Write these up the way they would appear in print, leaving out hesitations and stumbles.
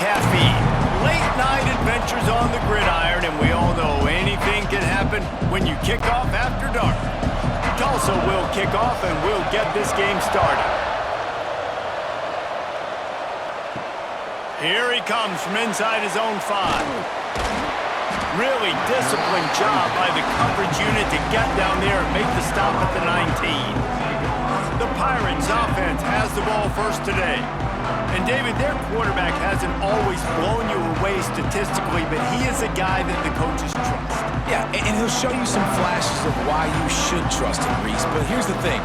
caffeine. Late night adventures on the gridiron, and we all know anything can happen when you kick off after dark. Tulsa will kick off, and we'll get this game started. Here he comes from inside his own 5. Really disciplined job by the coverage unit to get down there and make the stop at the 19. The Pirates offense has the ball first today. And David, their quarterback hasn't always blown you away statistically, but he is a guy that the coaches trust. Yeah, and he'll show you some flashes of why you should trust him, Reese. But here's the thing.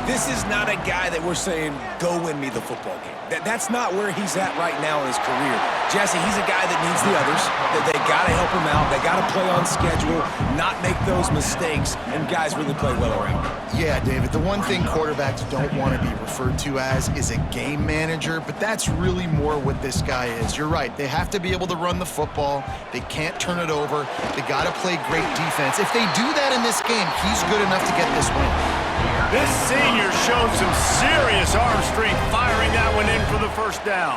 This is not a guy that we're saying, go win me the football game. That's not where he's at right now in his career. Jesse, he's a guy that needs the others. They got to help him out. They got to play on schedule, not make those mistakes, and guys really play well around. Yeah, David, the one thing quarterbacks don't want to be referred to as is a game manager, but that's really more what this guy is. You're right. They have to be able to run the football. They can't turn it over. They got to play great defense. If they do that in this game, he's good enough to get this win. This senior showed some serious arm strength firing that one in for the first down.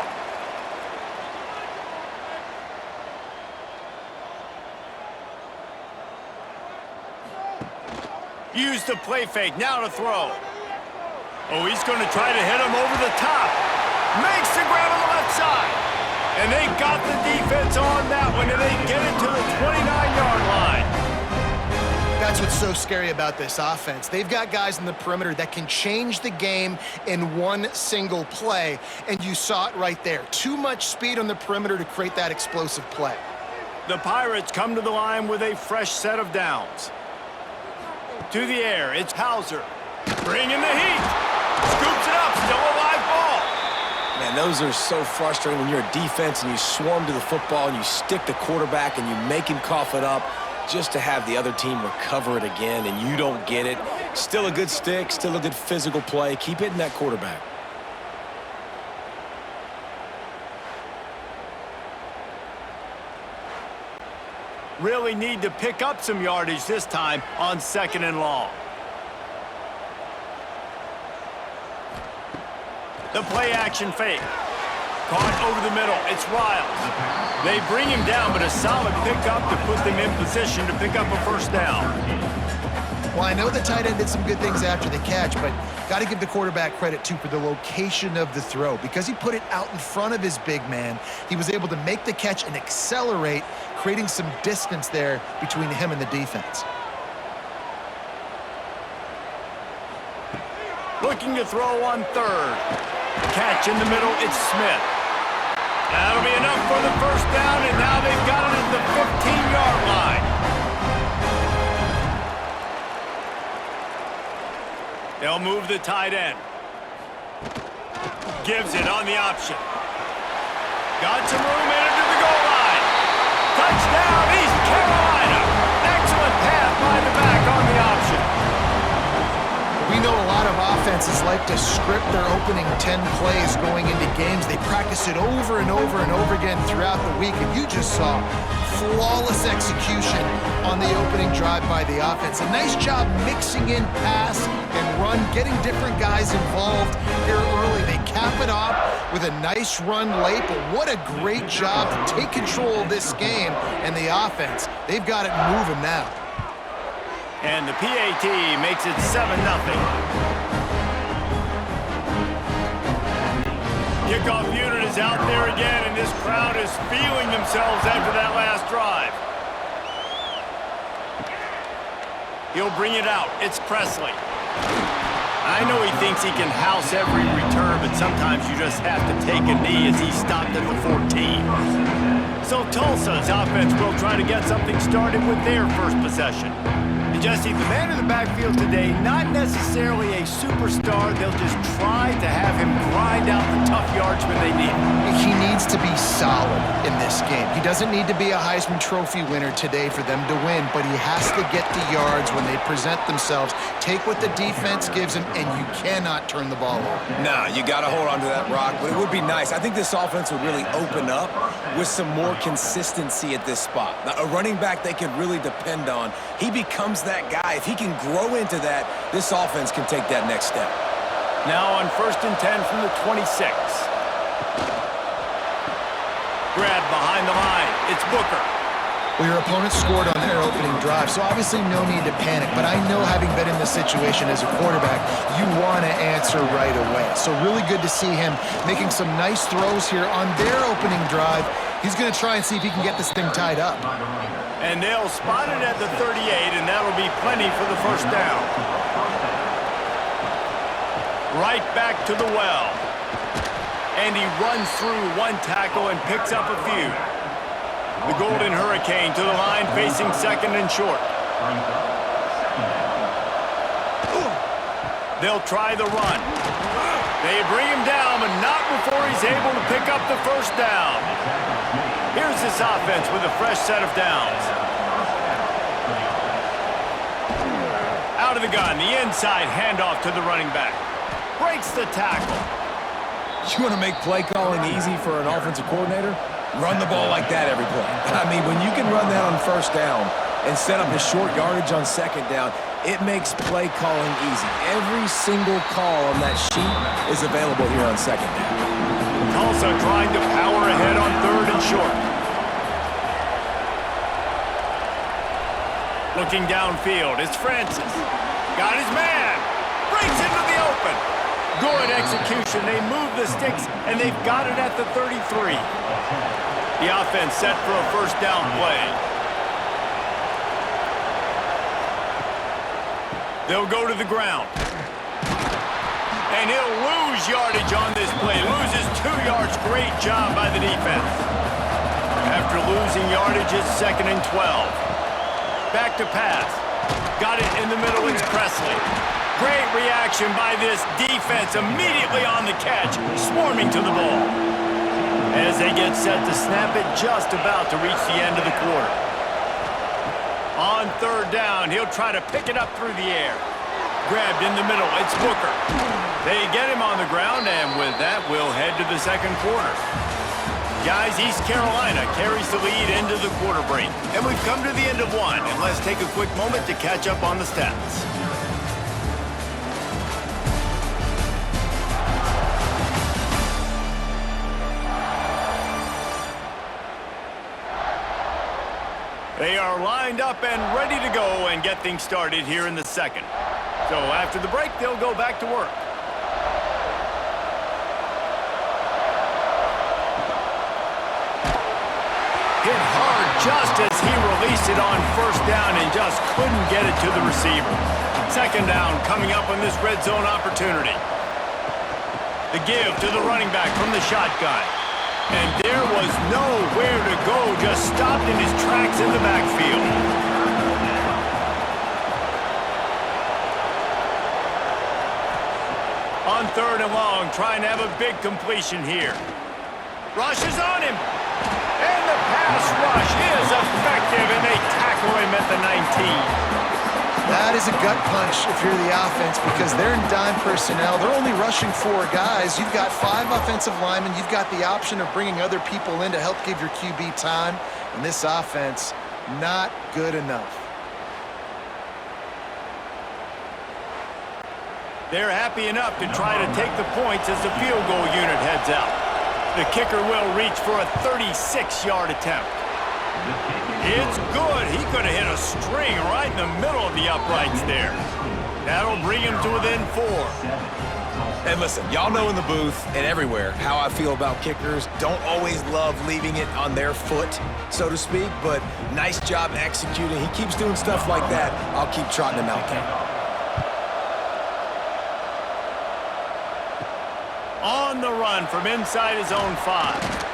Use the play fake, now to throw. Oh, he's going to try to hit him over the top. Makes the grab on the left side. And they got the defense on that one, and they get it to the 29-yard line. That's what's so scary about this offense. They've got guys in the perimeter that can change the game in one single play, and you saw it right there. Too much speed on the perimeter to create that explosive play. The Pirates come to the line with a fresh set of downs. To the air, it's Hauser. Bringing the heat. Scoops it up, still a live ball. Man, those are so frustrating when you're a defense and you swarm to the football and you stick the quarterback and you make him cough it up just to have the other team recover it again and you don't get it. Still a good stick, still a good physical play. Keep hitting that quarterback. Really need to pick up some yardage this time on 2nd and long. The play action fake. Caught over the middle. It's Riles. They bring him down, but a solid pickup to put them in position to pick up a first down. Well, I know the tight end did some good things after the catch, but got to give the quarterback credit, too, for the location of the throw. Because he put it out in front of his big man, he was able to make the catch and accelerate, creating some distance there between him and the defense. Looking to throw on 3rd. Catch in the middle, it's Smith. That'll be enough for the first down, and now they've got it at the 15-yard line. They'll move the tight end. Gives it on the option. Got some room in it to the goal line. Touchdown, East Carolina. Excellent pass by the back on the option. We know a lot of offenses like to script their opening 10 plays going into games. They practice it over and over and over again throughout the week, and you just saw flawless execution on the opening drive by the offense. A nice job mixing in pass and run, getting different guys involved here early. They cap it off with a nice run late, but what a great job to take control of this game and the offense. They've got it moving now. And the PAT makes it 7-0. Kickoff unit is out there again, and this crowd is feeling themselves after that last drive. He'll bring it out. It's Presley. I know he thinks he can house every return, but sometimes you just have to take a knee as he stopped at the 14. So Tulsa's offense will try to get something started with their first possession. Jesse, the man in the backfield today, not necessarily a superstar. They'll just try to have him grind out the tough yards when they need him. He needs to be solid in this game. He doesn't need to be a Heisman Trophy winner today for them to win, but he has to get the yards when they present themselves. Take what the defense gives him, and you cannot turn the ball over. Nah, you got to hold on to that rock, but it would be nice. I think this offense would really open up with some more consistency at this spot. Now, a running back they can really depend on. He becomes that guy. If he can grow into that, this offense can take that next step. Now on 1st and 10 from the 26. Grab behind the line. It's Booker. Well, your opponent scored on their opening drive, so obviously no need to panic. But I know, having been in this situation as a quarterback, you want to answer right away. So really good to see him making some nice throws here on their opening drive. He's going to try and see if he can get this thing tied up. And they'll spot it at the 38, and that'll be plenty for the first down. Right back to the well. And he runs through one tackle and picks up a few. The Golden Hurricane to the line, facing second and short. They'll try the run. They bring him down, but not before he's able to pick up the first down. Here's this offense with a fresh set of downs. Out of the gun, the inside handoff to the running back. Breaks the tackle. You want to make play calling easy for an offensive coordinator? Run the ball like that every play. I mean, when you can run that on first down and set up a short yardage on second down, it makes play calling easy. Every single call on that sheet is available here on second down. Tulsa trying to power ahead on third and short. Looking downfield, it's Francis. Got his man. Breaks into the open. Good execution. They move the sticks, and they've got it at the 33. The offense set for a first down play. They'll go to the ground. And he'll lose yardage on this play. Loses 2 yards. Great job by the defense. After losing yardage, it's second and 12. Back to pass. Got it in the middle. It's Presley. Great reaction by this defense. Immediately on the catch. Swarming to the ball. As they get set to snap it, just about to reach the end of the quarter. On third down, he'll try to pick it up through the air. Grabbed in the middle, it's Booker. They get him on the ground, and with that, we'll head to the second quarter. Guys, East Carolina carries the lead into the quarter break. And we've come to the end of one, and let's take a quick moment to catch up on the stats. They are lined up and ready to go and get things started here in the second. So after the break, they'll go back to work. Hit hard just as he released it on first down and just couldn't get it to the receiver. Second down coming up on this red zone opportunity. The give to the running back from the shotgun. And there was nowhere to go, just stopped in his tracks in the backfield. On third and long, trying to have a big completion here. Rush is on him. And the pass rush is effective, and they tackle him at the 19. That is a gut punch if you're the offense, because they're in dime personnel. They're only rushing 4 guys. You've got 5 offensive linemen. You've got the option of bringing other people in to help give your QB time. And this offense, not good enough. They're happy enough to try to take the points as the field goal unit heads out. The kicker will reach for a 36-yard attempt. It's good. He could have hit a string right in the middle of the uprights there. That'll bring him to within 4. And listen, y'all know in the booth and everywhere how I feel about kickers. Don't always love leaving it on their foot, so to speak, but nice job executing. He keeps doing stuff like that. I'll keep trotting him out there. On the run from inside his own 5.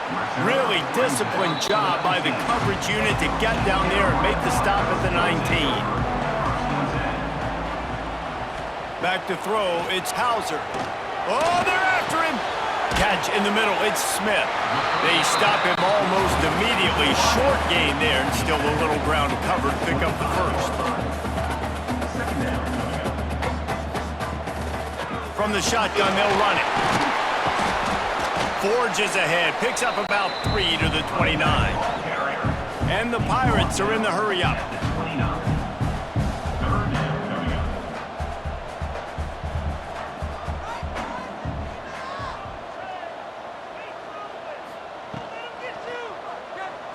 Really disciplined job by the coverage unit to get down there and make the stop at the 19. Back to throw, it's Hauser. Oh, they're after him! Catch in the middle, it's Smith. They stop him almost immediately. Short gain there, and still a little ground to cover to pick up the first. From the shotgun, they'll run it. Forges ahead, picks up about 3 to the 29. And the Pirates are in the hurry-up.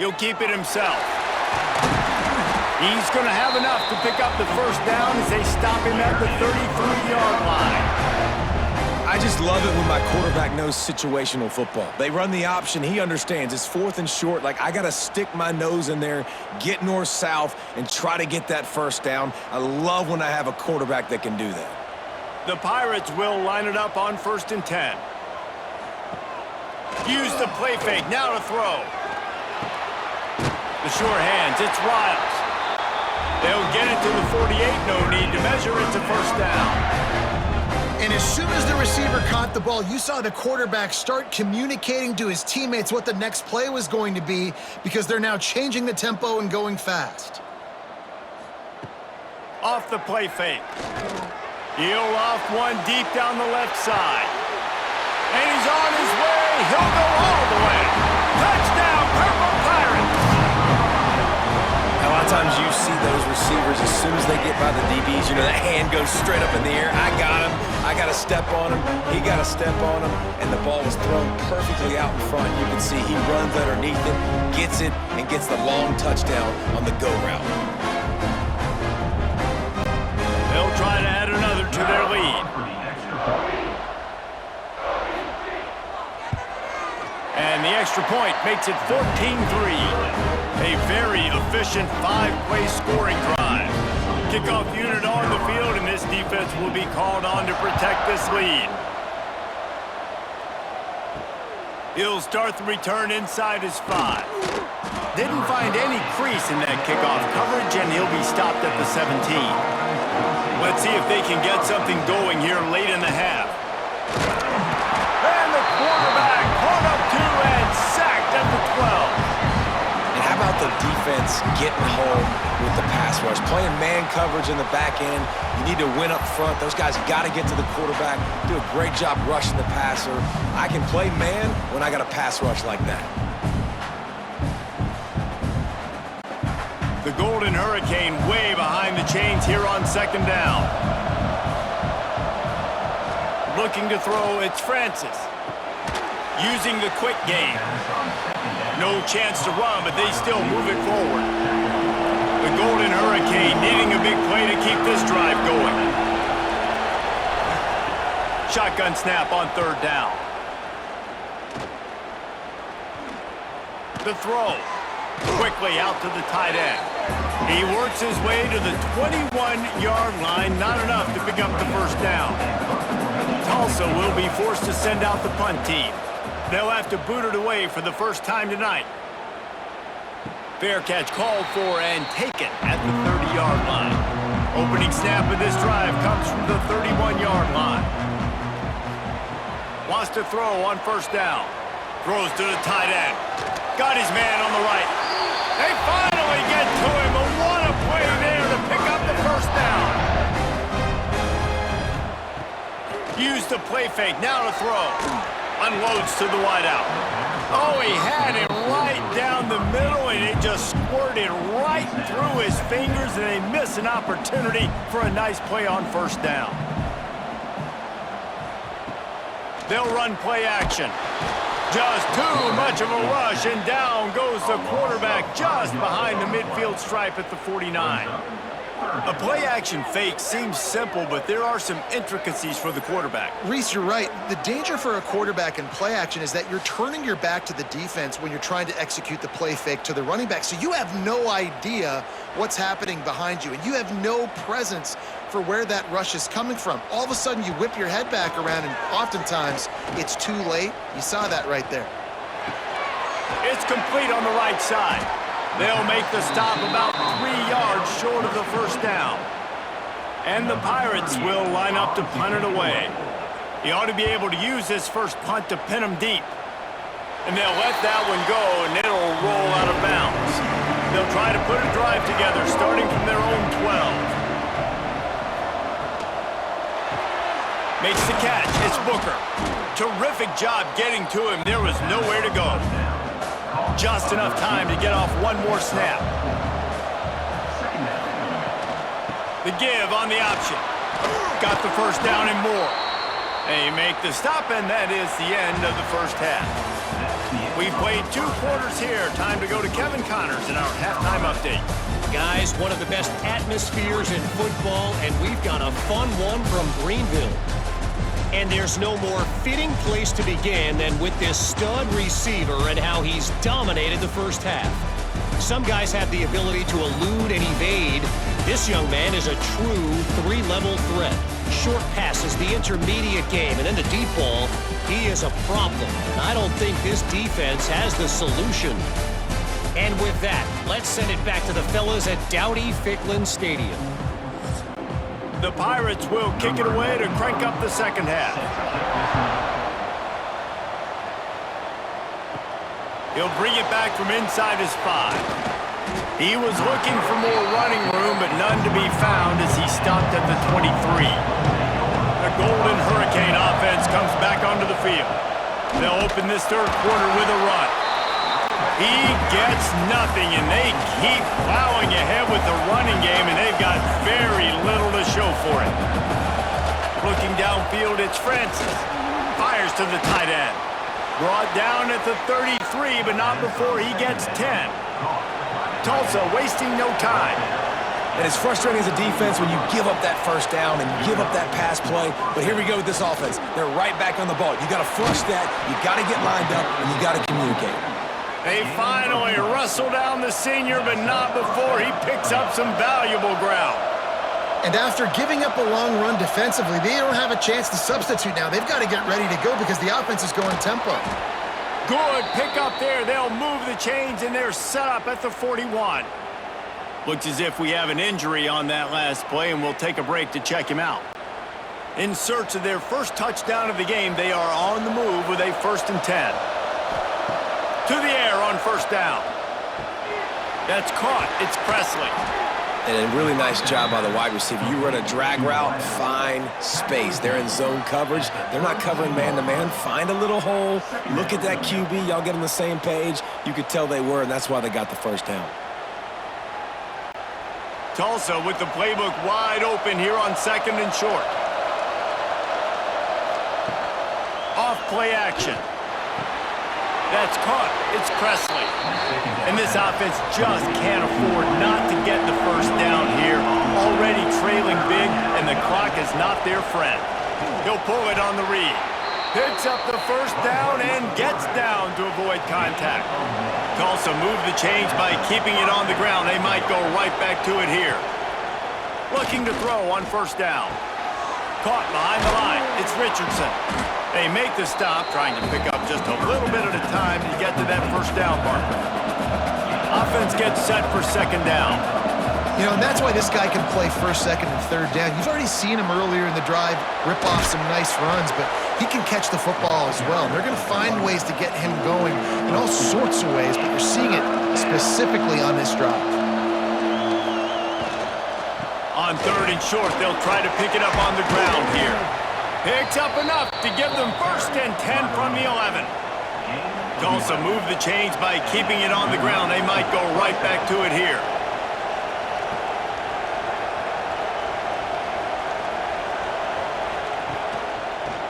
He'll keep it himself. He's going to have enough to pick up the first down as they stop him at the 33-yard line. I just love it when my quarterback knows situational football. They run the option. He understands. It's 4th and short. Like, I got to stick my nose in there, get north-south, and try to get that first down. I love when I have a quarterback that can do that. The Pirates will line it up on 1st and 10. Use the play fake. Now to throw. The sure hands. It's Riles. They'll get it to the 48. No need to measure. It's a first down. And as soon as the receiver caught the ball, you saw the quarterback start communicating to his teammates what the next play was going to be because they're now changing the tempo and going fast. Off the play fake. He'll off one deep down the left side. And he's on his way. He'll go all the way. Touchdown, Purple Pirates! A lot of times you see those receivers, as soon as they get by the DBs, you know, that hand goes straight up in the air. I got him. I got to step on him. He got to step on him. And the ball was thrown perfectly out in front. You can see he runs underneath it, gets it, and gets the long touchdown on the go route. They'll try to add another to their lead. And the extra point makes it 14-3. A very efficient 5-play scoring drive. Kickoff unit on the field, and this defense will be called on to protect this lead. He'll start the return inside his 5. Didn't find any crease in that kickoff coverage, and he'll be stopped at the 17. Let's see if they can get something going here late in the half. And the quarterback caught up to and sacked at the 12. How about the defense getting home with the pass rush? Playing man coverage in the back end. You need to win up front. Those guys got to get to the quarterback, do a great job rushing the passer. I can play man when I got a pass rush like that. The Golden Hurricane way behind the chains here on 2nd down. Looking to throw, it's Francis. Using the quick game. No chance to run, but they still move it forward. The Golden Hurricane needing a big play to keep this drive going. Shotgun snap on 3rd down. The throw. Quickly out to the tight end. He works his way to the 21-yard line. Not enough to pick up the first down. Tulsa will be forced to send out the punt team. They'll have to boot it away for the first time tonight. Fair catch called for and taken at the 30-yard line. Opening snap of this drive comes from the 31-yard line. Wants to throw on 1st down. Throws to the tight end. Got his man on the right. They finally get to him. And what a play there to pick up the first down. Use the play fake. Now to throw. Unloads to the wideout. Oh, he had it right down the middle, and it just squirted right through his fingers, and they miss an opportunity for a nice play on 1st down. They'll run play action. Just too much of a rush, and down goes the quarterback just behind the midfield stripe at the 49. A play-action fake seems simple, but there are some intricacies for the quarterback. Reese, you're right. The danger for a quarterback in play action is that you're turning your back to the defense when you're trying to execute the play fake to the running back. So you have no idea what's happening behind you, and you have no presence for where that rush is coming from. All of a sudden, you whip your head back around, and oftentimes it's too late. You saw that right there. It's complete on the right side. They'll make the stop about 3 yards short of the first down. And the Pirates will line up to punt it away. He ought to be able to use this first punt to pin him deep. And they'll let that one go, and it'll roll out of bounds. They'll try to put a drive together, starting from their own 12. Makes the catch. It's Booker. Terrific job getting to him. There was nowhere to go. Just enough time to get off one more snap. The give on the option. Got the first down and more. They make the stop, and that is the end of the first half. We've played 2 quarters here. Time to go to Kevin Connors in our halftime update. Guys, one of the best atmospheres in football, and we've got a fun one from Greenville. And there's no more fitting place to begin than with this stud receiver and how he's dominated the first half. Some guys have the ability to elude and evade. This young man is a true 3-level threat. Short passes, the intermediate game, and then the deep ball, he is a problem. And I don't think this defense has the solution. And with that, let's send it back to the fellas at Dowdy-Ficklin Stadium. The Pirates will kick it away to crank up the second half. He'll bring it back from inside his 5. He was looking for more running room, but none to be found as he stopped at the 23. The Golden Hurricane offense comes back onto the field. They'll open this third quarter with a run. He gets nothing, and they keep plowing ahead with the running game, and they've got very little to show for it. Looking downfield, it's Francis. Fires to the tight end. Brought down at the 33, but not before he gets 10. Tulsa wasting no time. And it's frustrating as a defense when you give up that first down and give up that pass play. But here we go with this offense. They're right back on the ball. You got to flush that, you got to get lined up, and you got to communicate. They finally wrestle down the senior, but not before he picks up some valuable ground. And after giving up a long run defensively, they don't have a chance to substitute now. They've got to get ready to go because the offense is going tempo. Good pick up there. They'll move the chains, and they're set up at the 41. Looks as if we have an injury on that last play, and we'll take a break to check him out. In search of their first touchdown of the game, they are on the move with a 1st and 10. To the air on first down. That's caught. It's Presley. And a really nice job by the wide receiver. You run a drag route, find space. They're in zone coverage. They're not covering man-to-man. Find a little hole. Look at that QB. Y'all get on the same page. You could tell they were, and that's why they got the first down. Tulsa with the playbook wide open here on 2nd and short. Off play action. That's caught. It's Presley. And this offense just can't afford not to get the first down here. Already trailing big, and the clock is not their friend. He'll pull it on the read. Picks up the first down and gets down to avoid contact. Tulsa moved the chains by keeping it on the ground. They might go right back to it here. Looking to throw on first down. Caught behind the line. It's Richardson. They make the stop, trying to pick up just a little bit at a time to get to that first down marker. Offense gets set for 2nd down. You know, and that's why this guy can play 1st, 2nd, and 3rd down. You've already seen him earlier in the drive rip off some nice runs, but he can catch the football as well. And they're going to find ways to get him going in all sorts of ways, but you're seeing it specifically on this drive. On 3rd and short, they'll try to pick it up on the ground here. Picks up enough to give them 1st and 10 from the 11. Tulsa moved the chains by keeping it on the ground. They might go right back to it here.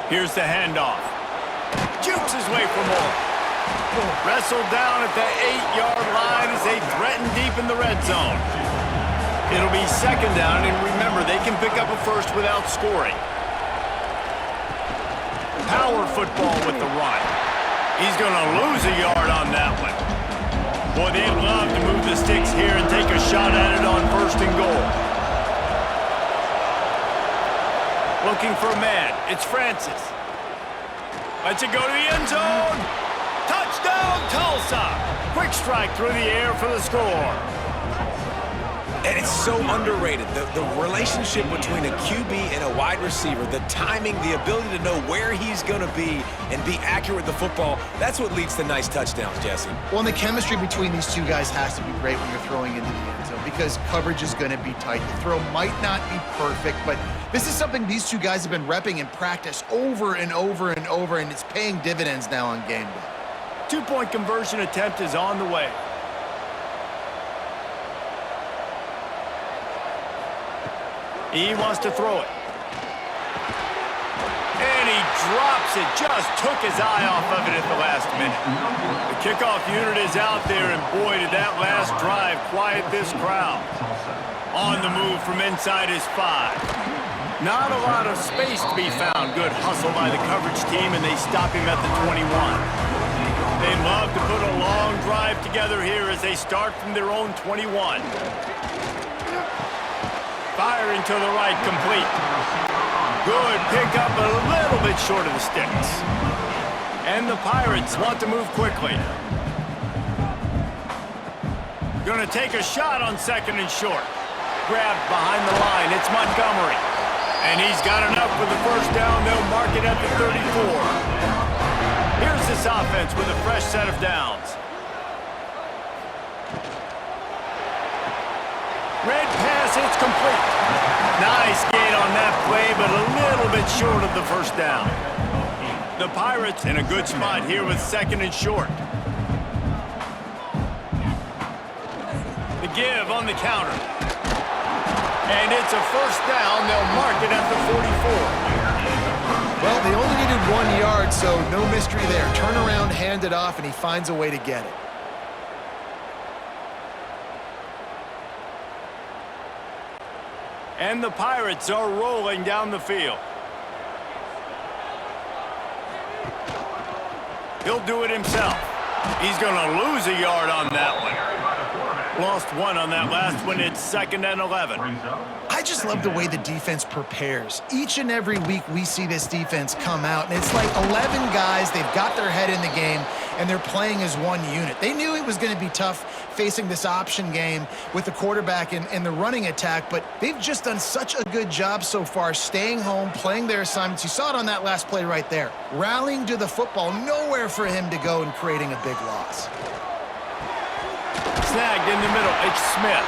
Here's the handoff. Jukes his way for more. Wrestled down at the 8-yard line as they threaten deep in the red zone. It'll be 2nd down, and remember, they can pick up a first without scoring. Power football with the run. He's going to lose a yard on that one. Boy, they'd love to move the sticks here and take a shot at it on 1st and goal. Looking for a man. It's Francis. Lets it go to the end zone. Touchdown, Tulsa. Quick strike through the air for the score. And it's so underrated. The relationship between a QB and a wide receiver, the timing, the ability to know where he's going to be and be accurate with the football, that's what leads to nice touchdowns, Jesse. Well, and the chemistry between these two guys has to be great when you're throwing into the end zone because coverage is going to be tight. The throw might not be perfect, but this is something these two guys have been repping in practice over and over and over, and it's paying dividends now on game day. 2-point conversion attempt is on the way. He wants to throw it. And he drops it. Just took his eye off of it at the last minute. The kickoff unit is out there, and boy, did that last drive quiet this crowd. On the move from inside his 5. Not a lot of space to be found. Good hustle by the coverage team, and they stop him at the 21. They love to put a long drive together here as they start from their own 21. Firing to the right, complete. Good pickup, a little bit short of the sticks. And the Pirates want to move quickly. Gonna take a shot on 2nd and short. Grabbed behind the line, it's Montgomery. And he's got enough for the first down. They'll mark it at the 34. Here's this offense with a fresh set of downs. Red pass, it's complete. Nice gain on that play, but a little bit short of the first down. The Pirates in a good spot here with 2nd and short. The give on the counter. And it's a first down. They'll mark it at the 44. Well, they only needed 1 yard, so no mystery there. Turn around, hand it off, and he finds a way to get it. And the Pirates are rolling down the field. He'll do it himself. He's going to lose a yard on that one. Lost 1 on that last one. It's 2nd and 11. I just love the way the defense prepares. Each and every week we see this defense come out, and it's like 11 guys. They've got their head in the game, and they're playing as one unit. They knew it was going to be tough facing this option game with the quarterback and the running attack, but they've just done such a good job so far staying home, playing their assignments. You saw it on that last play right there. Rallying to the football, nowhere for him to go and creating a big loss. Snagged in the middle, it's Smith.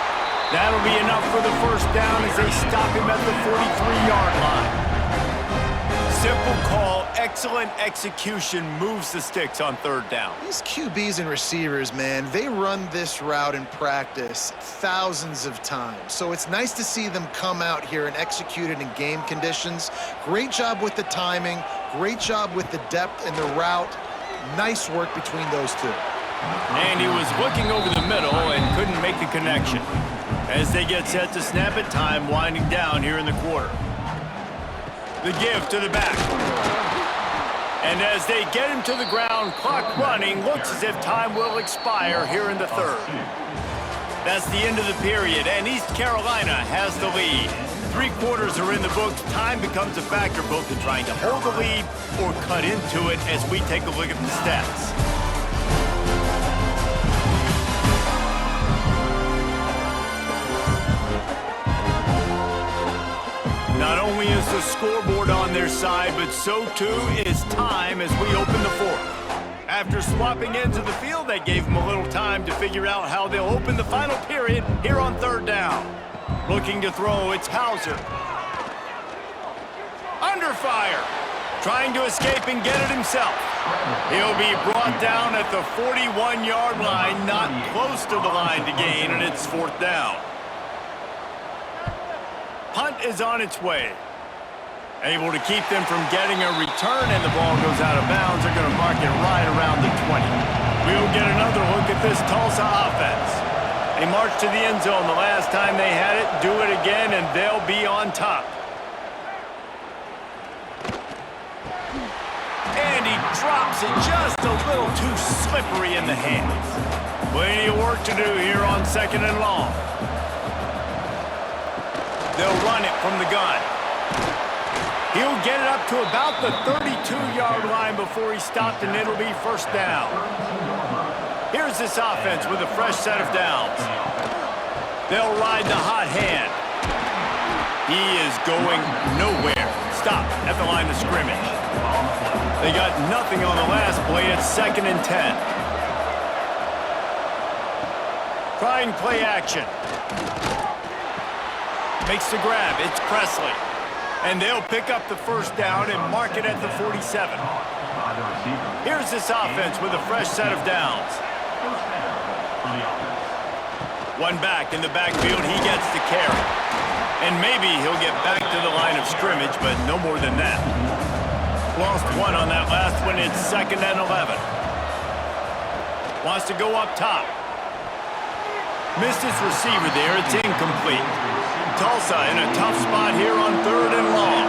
That'll be enough for the first down as they stop him at the 43-yard line. Simple call, excellent execution, moves the sticks on 3rd down. These QBs and receivers, man, they run this route in practice thousands of times. So it's nice to see them come out here and execute it in game conditions. Great job with the timing, great job with the depth and the route. Nice work between those two. And he was looking over the middle and couldn't make the connection. As they get set to snap it, time winding down here in the quarter. The give to the back. And as they get him to the ground, clock running, looks as if time will expire here in the 3rd. That's the end of the period, and East Carolina has the lead. 3 quarters are in the books. Time becomes a factor both in trying to hold the lead or cut into it as we take a look at the stats. Not only is the scoreboard on their side, but so too is time as we open the 4th. After swapping into the field, that gave them a little time to figure out how they'll open the final period here on 3rd down. Looking to throw, it's Hauser. Under fire. Trying to escape and get it himself. He'll be brought down at the 41-yard line, not close to the line to gain, and it's 4th down. Punt is on its way. Able to keep them from getting a return, and the ball goes out of bounds. They're going to mark it right around the 20. We'll get another look at this Tulsa offense. They marched to the end zone the last time they had it. Do it again, and they'll be on top. And he drops it just a little too slippery in the hands. Plenty of work to do here on 2nd and long. They'll run it from the gun. He'll get it up to about the 32-yard line before he stopped, and it'll be first down. Here's this offense with a fresh set of downs. They'll ride the hot hand. He is going nowhere. Stop at the line of scrimmage. They got nothing on the last play. It's 2nd and 10. Trying play action. Makes the grab. It's Presley. And they'll pick up the first down and mark it at the 47. Here's this offense with a fresh set of downs. One back in the backfield. He gets the carry. And maybe he'll get back to the line of scrimmage, but no more than that. Lost one on that last one. It's 2nd and 11. Wants to go up top. Missed his receiver there. It's incomplete. Tulsa in a tough spot here on 3rd and long.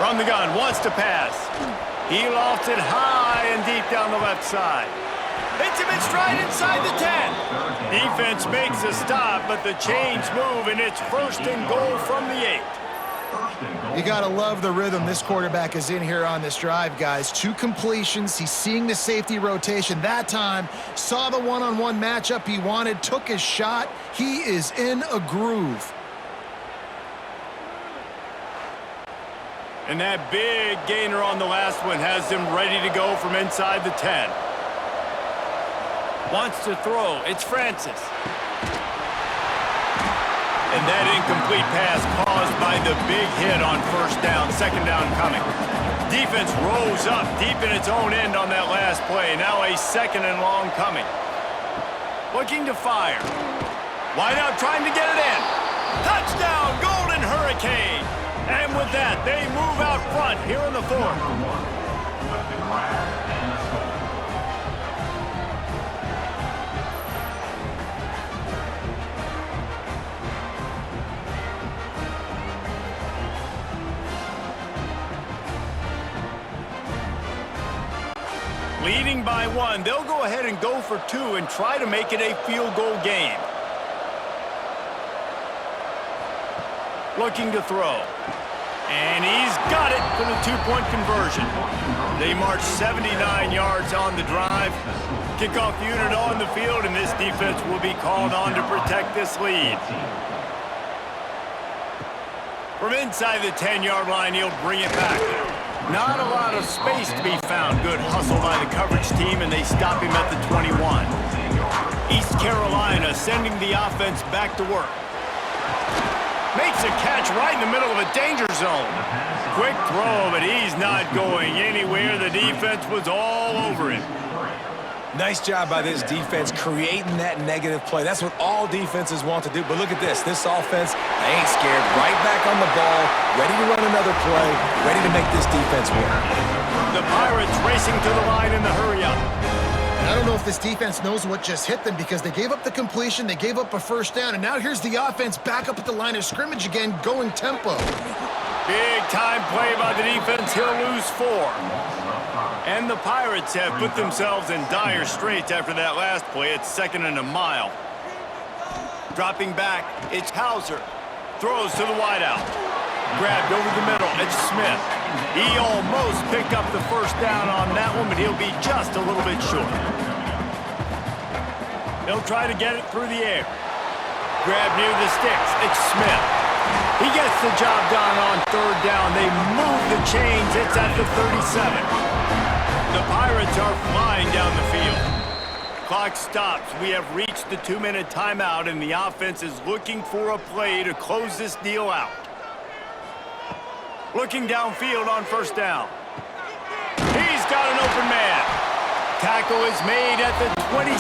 From the gun, wants to pass. He lofts it high and deep down the left side. Hits him in stride inside the 10. Defense makes a stop, but the chains move, and it's 1st and goal from the 8. You got to love the rhythm this quarterback is in here on this drive, guys. 2 completions. He's seeing the safety rotation. That time, saw the one-on-one matchup he wanted, took his shot. He is in a groove. And that big gainer on the last one has him ready to go from inside the 10. Wants to throw. It's Francis. And that incomplete pass caused by the big hit on 1st down, 2nd down coming. Defense rose up deep in its own end on that last play. Now a 2nd and long coming. Looking to fire. Wide out trying to get it in. Touchdown, Golden Hurricane. And with that, they move out front here in the 4th. Leading by 1, they'll go ahead and go for 2 and try to make it a field goal game. Looking to throw. And he's got it for the 2-point conversion. They march 79 yards on the drive. Kickoff unit on the field, and this defense will be called on to protect this lead. From inside the 10-yard line, he'll bring it back. Not a lot of space to be found. Good hustle by the coverage team, and they stop him at the 21. East Carolina sending the offense back to work. Makes a catch right in the middle of a danger zone. Quick throw, but he's not going anywhere. The defense was all over him. Nice job by this defense creating that negative play. That's what all defenses want to do. But look at this. This offense, they ain't scared. Right back on the ball, ready to run another play, ready to make this defense work. The Pirates racing to the line in the hurry-up. And I don't know if this defense knows what just hit them because they gave up the completion, they gave up a 1st down, and now here's the offense back up at the line of scrimmage again, going tempo. Big-time play by the defense. He'll lose 4. And the Pirates have put themselves in dire straits after that last play. It's 2nd and a mile. Dropping back, it's Hauser. Throws to the wideout. Grabbed over the middle, it's Smith. He almost picked up the 1st down on that one, but he'll be just a little bit short. They'll try to get it through the air. Grab near the sticks, it's Smith. He gets the job done on 3rd down. They move the chains, it's at the 37. The Pirates are flying down the field. Clock stops. We have reached the 2-minute timeout, and the offense is looking for a play to close this deal out. Looking downfield on 1st down. He's got an open man. Tackle is made at the 27.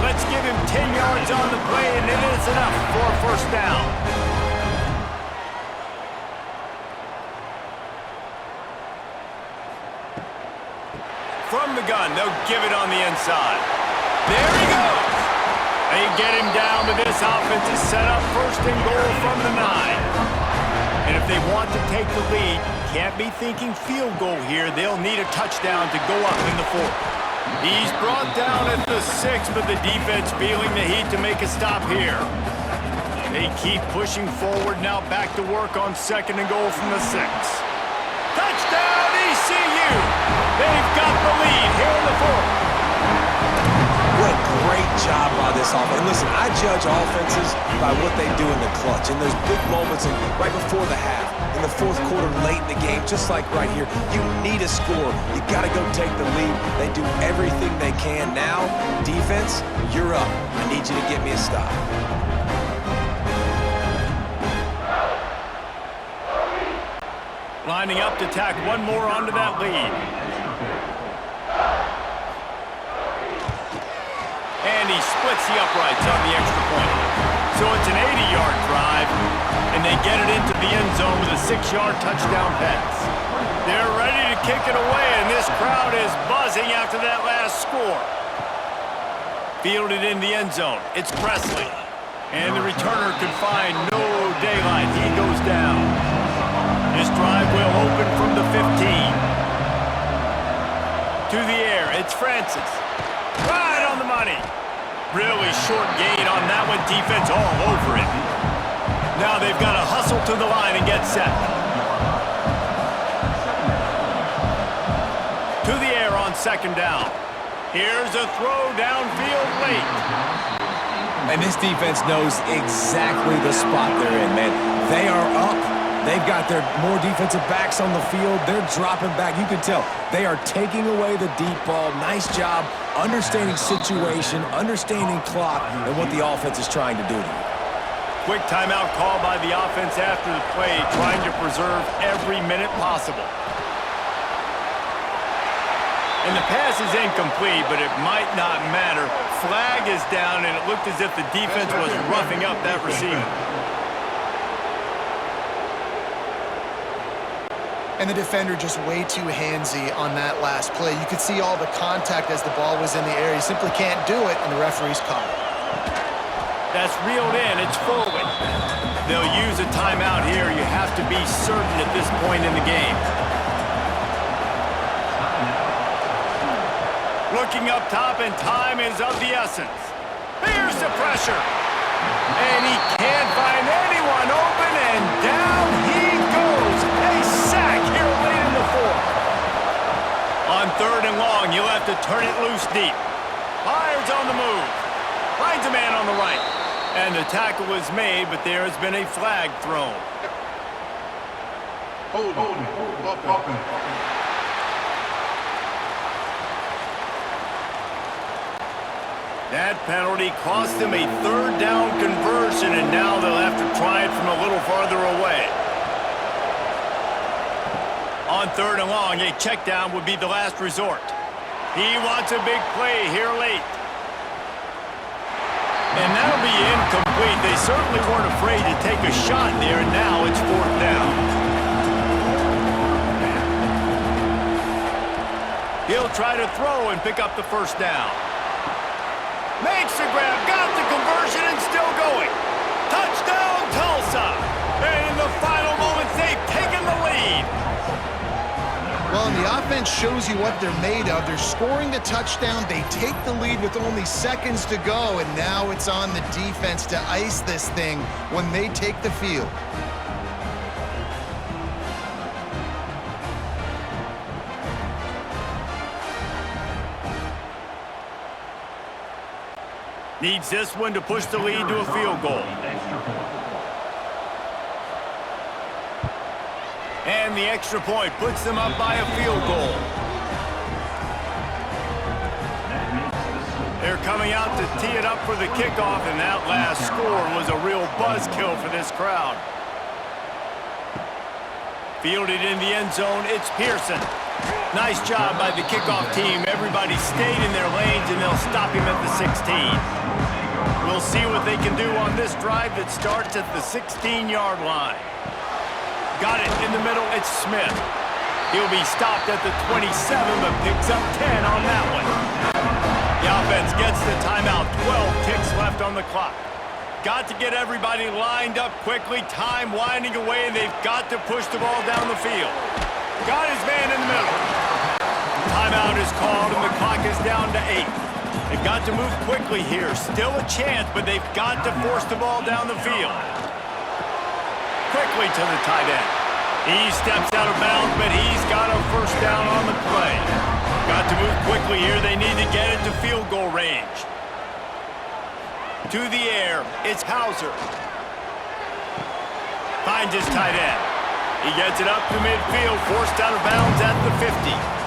Let's give him 10 yards on the play, and it is enough for a 1st down. From the gun, they'll give it on the inside. There he goes. They get him down, but this offense is set up 1st and goal from the 9. And if they want to take the lead, can't be thinking field goal here. They'll need a touchdown to go up in the 4th. He's brought down at the 6, but the defense feeling the heat to make a stop here. They keep pushing forward, now back to work on 2nd and goal from the 6. Touchdown, ECU! They've got the lead here in the 4th. What a great job by this offense. And listen, I judge offenses by what they do in the clutch, in those big moments and right before the half, in the 4th quarter, late in the game, just like right here. You need a score. You got to go take the lead. They do everything they can. Now, defense, you're up. I need you to get me a stop. Lining up to tack one more onto that lead. And he splits the uprights on the extra point. So it's an 80-yard drive. and they get it into the end zone with a 6-yard touchdown pass. They're ready to kick it away, and this crowd is buzzing after that last score. Fielded in the end zone. It's Presley. And the returner can find no daylight. He goes down. This drive will open from the 15. To the air, it's Francis. Right on the money. Really short gain on that one. Defense all over it. Now they've got to hustle to the line and get set. To the air on second down. Here's a throw downfield late. And this defense knows exactly the spot they're in, man. They are up. They've got their more defensive backs on the field. They're dropping back. You can tell they are taking away the deep ball. Nice job understanding situation, understanding clock, and what the offense is trying to do to you. Quick timeout call by the offense after the play, trying to preserve every minute possible. And the pass is incomplete, but it might not matter. Flag is down, and it looked as if the defense was roughing up that receiver. And the defender just way too handsy on that last play. You could see all the contact as the ball was in the air. He simply can't do it, and the referee's caught it. That's reeled in. It's forward. They'll use a timeout here. You have to be certain at this point in the game. Looking up top, and time is of the essence. Here's the pressure. And he can't find anyone open, and down he goes. A sack here late in the fourth. On third and long, you'll have to turn it loose deep. Byers on the move. Finds a man on the right. And the tackle is made, but there has been a flag thrown. Hold on. That penalty cost them a third down conversion, and now they'll have to try it from a little farther away. On third and long, a check down would be the last resort. He wants a big play here late. And that'll be incomplete. They certainly weren't afraid to take a shot there, and now it's fourth down. He'll try to throw and pick up the first down. Makes the grab, got the conversion, and still going. Touchdown, Tulsa. And in the final moments, they've taken the lead. Well, and the offense shows you what they're made of. They're scoring the touchdown. They take the lead with only seconds to go, and now it's on the defense to ice this thing when they take the field. Needs this one to push the lead to a field goal. And the extra point puts them up by a field goal. They're coming out to tee it up for the kickoff, and that last score was a real buzzkill for this crowd. Fielded in the end zone, it's Pearson. Nice job by the kickoff team. Everybody stayed in their lanes, and they'll stop him at the 16. We'll see what they can do on this drive that starts at the 16-yard line. Got it in the middle, it's Smith. He'll be stopped at the 27, but picks up 10 on that one. The offense gets the timeout, 12 ticks left on the clock. Got to get everybody lined up quickly, time winding away, and they've got to push the ball down the field. Got his man in the middle. Timeout is called, and the clock is down to 8. They've got to move quickly here. Still a chance, but they've got to force the ball down the field. Quickly to the tight end. He steps out of bounds, but he's got a first down on the play. Got to move quickly here. They need to get it to field goal range. To the air, it's Hauser. Finds his tight end. He gets it up to midfield, forced out of bounds at the 50.